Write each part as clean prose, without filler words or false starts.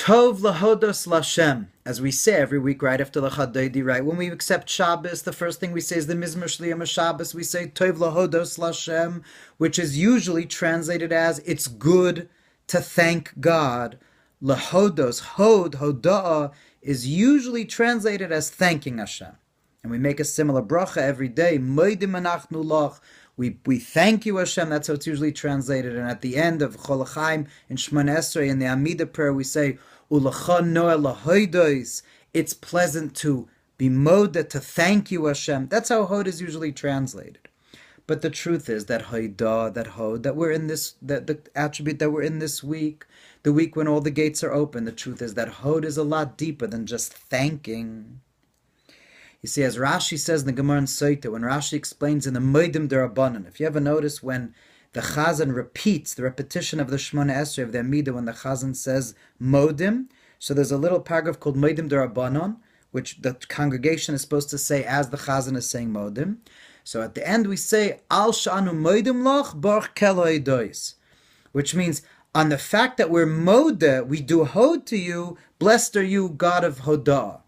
Tov lahodos lashem, as we say every week right after L'Chadodi, right? When we accept Shabbos, the first thing we say is the Mizmor Shliyam Shabbos. We say Tov lahodos lashem, which is usually translated as it's good to thank God. Lahodos, hodah, is usually translated as thanking Hashem. And we make a similar bracha every day. Moedim anachnu lach. We thank you, Hashem. That's how it's usually translated. And at the end of Chol Chaim in Shemona Esrei, in the Amidah prayer, we say, U'lecha noah lahodos. It's pleasant to be moda, to thank you, Hashem. That's how hod is usually translated. But the truth is that hodah, that hod, that we're in this, that the attribute that we're in this week, the week when all the gates are open, the truth is that hod is a lot deeper than just thanking. You see, as Rashi says in the Gemara in Soita, when Rashi explains in the Moedim Derabanan, if you ever notice when the Chazan repeats the repetition of the Shemona Esrei of the Amidah, when the Chazan says Moedim, so there's a little paragraph called Moedim Derabanan, which the congregation is supposed to say as the Chazan is saying Moedim. So at the end we say Al Sha'anu Moedim Lach Baruch Kel Ha'edois, which means on the fact that we're Moda, we do Hod to you, blessed are you, God of Hodah.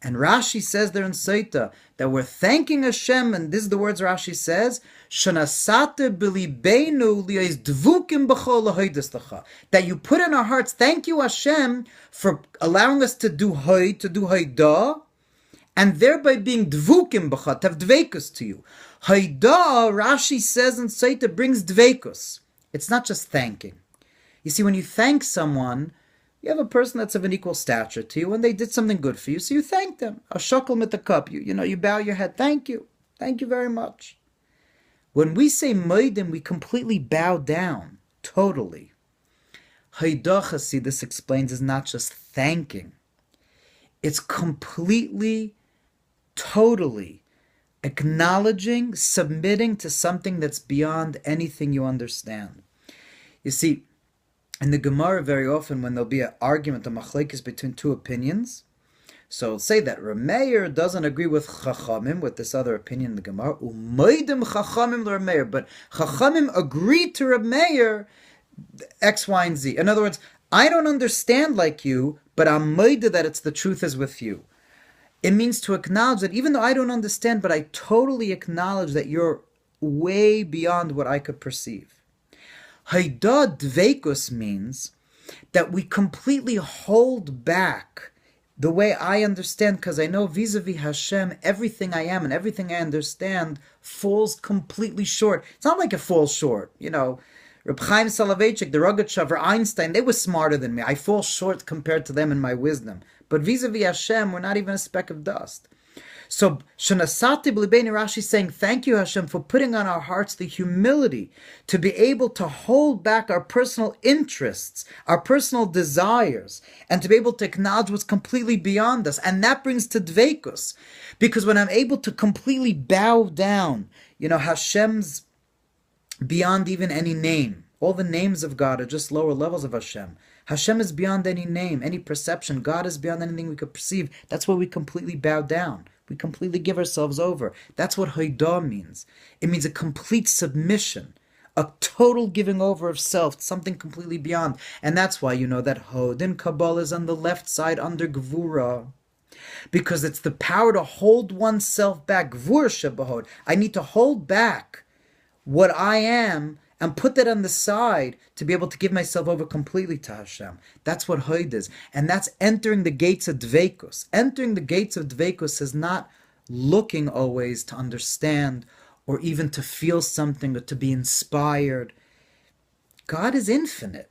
And Rashi says there in Soita that we're thanking Hashem, and this is the words Rashi says, Shanasate b'libeinu liyos dvukim b'chol lahodos lecha. That you put in our hearts, thank you Hashem, for allowing us to do hoid, to do hoidah, and thereby being dvukim b'cha, to have dveikus to you. Hoidah, Rashi says in Soita, brings dveikus. It's not just thanking. You see, when you thank someone, you have a person that's of an equal stature to you, and they did something good for you, so you thank them. A shakel mit the cup, you bow your head, thank you very much. When we say moedim, we completely bow down, totally. Haidacha, see, this explains, is not just thanking. It's completely, totally acknowledging, submitting to something that's beyond anything you understand. You see, in the Gemara, very often, when there'll be an argument, a machlekes between two opinions, so it'll say that Rameir doesn't agree with Chachamim, with this other opinion in the Gemara, U'moedim Chachamim l'Rameir, but Chachamim agree to Rameir X, Y, and Z. In other words, I don't understand like you, but I'm moeda that it's the truth is with you. It means to acknowledge that even though I don't understand, but I totally acknowledge that you're way beyond what I could perceive. Haidah dveikus means that we completely hold back the way I understand, because I know vis-a-vis Hashem, everything I am and everything I understand falls completely short. It's not like it falls short. Reb Chaim Soloveitchik, the Rogatchover, or Einstein, they were smarter than me. I fall short compared to them in my wisdom. But vis-a-vis Hashem, we're not even a speck of dust. So, Shanasati B'libeinu, Rashi is saying, thank you Hashem for putting on our hearts the humility to be able to hold back our personal interests, our personal desires, and to be able to acknowledge what's completely beyond us. And that brings to Dveikus. Because when I'm able to completely bow down, Hashem's beyond even any name. All the names of God are just lower levels of Hashem. Hashem is beyond any name, any perception. God is beyond anything we could perceive. That's why we completely bow down. We completely give ourselves over. That's what Haidah means. It means a complete submission, a total giving over of self, something completely beyond. And that's why you know that Hod in Kabbalah is on the left side under gevurah. Because it's the power to hold oneself back. Gevurah shebehod. I need to hold back what I am and put that on the side to be able to give myself over completely to Hashem. That's what Hod is. And that's entering the gates of Dveikus. Entering the gates of Dveikus is not looking always to understand or even to feel something or to be inspired. God is infinite.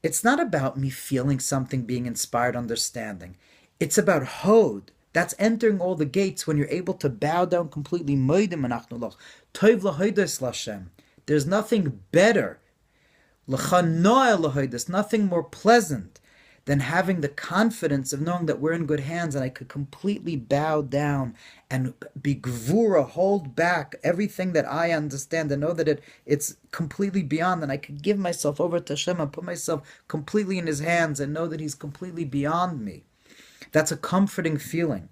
It's not about me feeling something, being inspired, understanding. It's about Hod. That's entering all the gates when you're able to bow down completely. Moedim anachnu lach. Tov lahodos lashem. There's nothing better, nothing more pleasant than having the confidence of knowing that we're in good hands and I could completely bow down and be gevurah, hold back everything that I understand and know that it's completely beyond, and I could give myself over to Hashem and put myself completely in His hands and know that He's completely beyond me. That's a comforting feeling.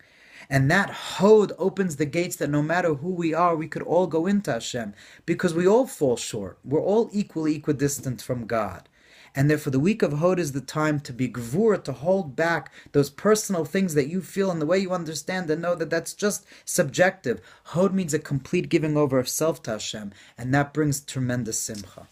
And that Hod opens the gates that no matter who we are, we could all go into Hashem. Because we all fall short. We're all equally equidistant from God. And therefore the week of Hod is the time to be gevurah, to hold back those personal things that you feel and the way you understand, and know that that's just subjective. Hod means a complete giving over of self to Hashem, and that brings tremendous simcha.